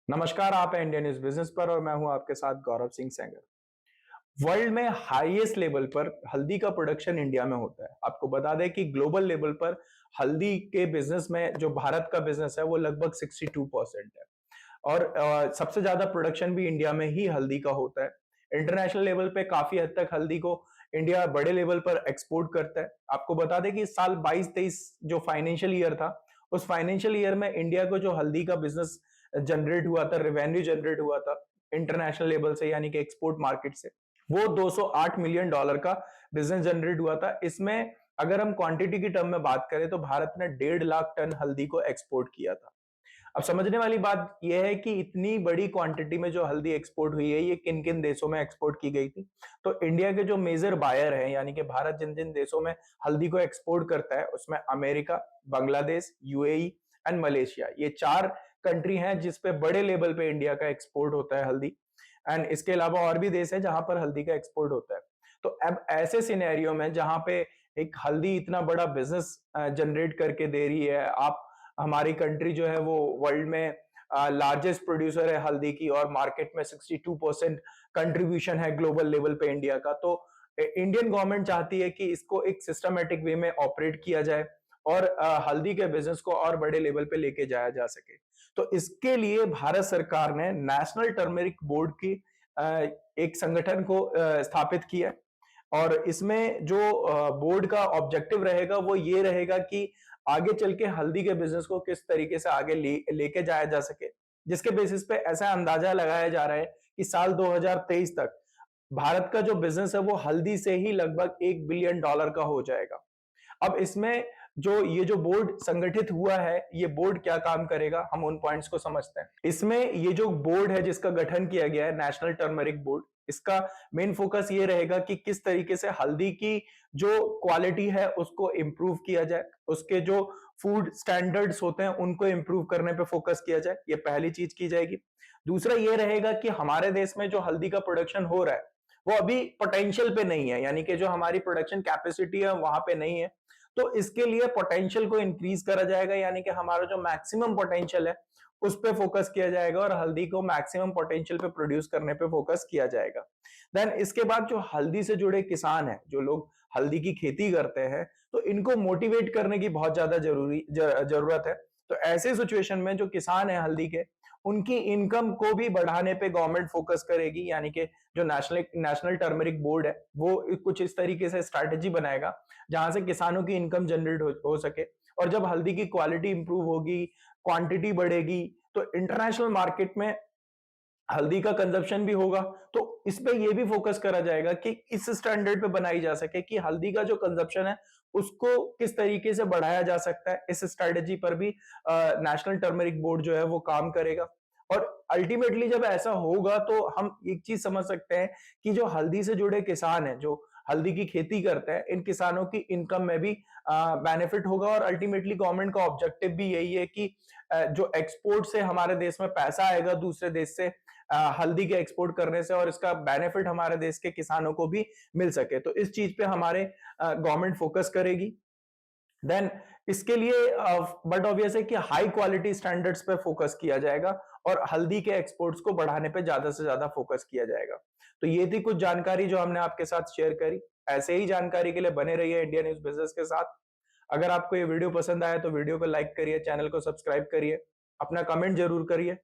नमस्कार, आप हैं इंडियन न्यूज बिजनेस पर और मैं हूं आपके साथ गौरव सिंह सेंगर। वर्ल्ड में हाईएस्ट लेवल पर हल्दी का प्रोडक्शन इंडिया में होता है। आपको बता दें कि ग्लोबल लेवल पर हल्दी के बिजनेस में जो भारत का बिजनेस है वो लगभग 62% है। और सबसे ज्यादा प्रोडक्शन भी इंडिया में ही हल्दी का होता है। इंटरनेशनल लेवल पे काफी हद तक हल्दी को इंडिया बड़े लेवल पर एक्सपोर्ट करता है। आपको बता दें कि इस साल 22-23 जो फाइनेंशियल ईयर था, उस फाइनेंशियल ईयर में इंडिया को जो हल्दी का बिजनेस जनरेट हुआ था, रेवेन्यू जनरेट हुआ था इंटरनेशनल लेवल से, यानी कि एक्सपोर्ट मार्केट से, वो $208 मिलियन का बिजनेस जनरेट हुआ था। इसमें अगर हम क्वांटिटी की टर्म में बात करें तो भारत ने 1.5 लाख टन हल्दी को एक्सपोर्ट किया था। अब समझने वाली बात यह है कि इतनी बड़ी क्वांटिटी में जो हल्दी एक्सपोर्ट हुई है, ये किन किन देशों में एक्सपोर्ट की गई थी। तो इंडिया के जो मेजर बायर हैं, यानी कि भारत जिन जिन देशों में हल्दी को एक्सपोर्ट करता है, उसमें America, Bangladesh, UAE and Malaysia, ये 4 कंट्री हैं जिस पे बड़े लेवल पे इंडिया का एक्सपोर्ट होता है हल्दी। एंड इसके अलावा और भी देश है जहां पर हल्दी का एक्सपोर्ट होता है। तो अब ऐसे सिनेरियो में जहां पे एक हल्दी इतना बड़ा बिजनेस जनरेट करके दे रही है, आप हमारी कंट्री जो है वो वर्ल्ड में लार्जेस्ट प्रोड्यूसर है हल्दी की, और मार्केट में 62% कंट्रीब्यूशन है ग्लोबल लेवल पे इंडिया का। तो इंडियन गवर्नमेंट चाहती है कि इसको एक सिस्टमेटिक वे में ऑपरेट किया जाए और हल्दी के बिजनेस को और बड़े लेवल पे लेके जाया जा सके। तो इसके लिए भारत सरकार ने नेशनल टर्मेरिक बोर्ड की एक संगठन को स्थापित किया। और इसमें जो बोर्ड का ऑब्जेक्टिव रहेगा वो ये रहेगा कि आगे चल के हल्दी के बिजनेस को किस तरीके से आगे लेके जाया जा सके, जिसके बेसिस पे ऐसा अंदाजा लगाया जा रहा है कि साल 2023 तक भारत का जो बिजनेस है वो हल्दी से ही लगभग $1 बिलियन का हो जाएगा। अब इसमें जो बोर्ड संगठित हुआ है, ये बोर्ड क्या काम करेगा, हम उन पॉइंट्स को समझते हैं। इसमें ये जो बोर्ड है जिसका गठन किया गया है, नेशनल टर्मरिक बोर्ड, इसका मेन फोकस ये रहेगा कि किस तरीके से हल्दी की जो क्वालिटी है उसको इंप्रूव किया जाए, उसके जो फूड स्टैंडर्ड्स होते हैं उनको इंप्रूव करने पे फोकस किया जाए, ये पहली चीज की जाएगी। दूसरा ये रहेगा कि हमारे देश में जो हल्दी का प्रोडक्शन हो रहा है वो अभी पोटेंशियल पे नहीं है, यानी कि जो हमारी प्रोडक्शन कैपेसिटी है वहां पे नहीं है। तो इसके लिए पोटेंशियल को इंक्रीज करा जाएगा, यानी कि हमारा जो मैक्सिमम पोटेंशियल है उस पे फोकस किया जाएगा और हल्दी को मैक्सिमम पोटेंशियल पे प्रोड्यूस करने पे फोकस किया जाएगा। देन इसके बाद जो हल्दी से जुड़े किसान हैं, जो लोग हल्दी की खेती करते हैं, तो इनको मोटिवेट करने की बहुत ज्यादा जरूरत है। तो ऐसे सिचुएशन में जो किसान है हल्दी के, उनकी इनकम को भी बढ़ाने पे गवर्नमेंट फोकस करेगी, यानी कि जो नेशनल नेशनल टर्मरिक बोर्ड है वो कुछ इस तरीके से स्ट्रैटेजी बनाएगा जहां से किसानों की इनकम जनरेट हो सके। और जब हल्दी की क्वालिटी इंप्रूव होगी, क्वांटिटी बढ़ेगी, तो इंटरनेशनल मार्केट में हल्दी का कंजप्शन भी होगा। तो इस पे ये भी फोकस करा जाएगा कि इस स्टैंडर्ड पे बनाई जा सके कि हल्दी का जो कंजप्शन है उसको किस तरीके से बढ़ाया जा सकता है। इस स्ट्रेटेजी पर भी नेशनल टर्मरिक बोर्ड जो है वो काम करेगा। और अल्टीमेटली जब ऐसा होगा तो हम एक चीज समझ सकते हैं कि जो हल्दी से जुड़े किसान हैं, जो हल्दी की खेती करते हैं, इन किसानों की इनकम में भी बेनिफिट होगा। और अल्टीमेटली गवर्नमेंट का ऑब्जेक्टिव भी यही है कि जो एक्सपोर्ट से हमारे देश में पैसा आएगा दूसरे देश से हल्दी के एक्सपोर्ट करने से, और इसका बेनिफिट हमारे देश के किसानों को भी मिल सके, तो इस चीज पे हमारे गवर्नमेंट फोकस करेगी। देन इसके लिए बट ऑब्वियस है कि हाई क्वालिटी स्टैंडर्ड्स पे फोकस किया जाएगा और हल्दी के एक्सपोर्ट्स को बढ़ाने पे ज्यादा से ज्यादा फोकस किया जाएगा। तो ये थी कुछ जानकारी जो हमने आपके साथ शेयर करी। ऐसे ही जानकारी के लिए बने रहिए इंडिया न्यूज बिजनेस के साथ। अगर आपको ये वीडियो पसंद आया तो वीडियो को लाइक करिए, चैनल को सब्सक्राइब करिए, अपना कमेंट जरूर करिए।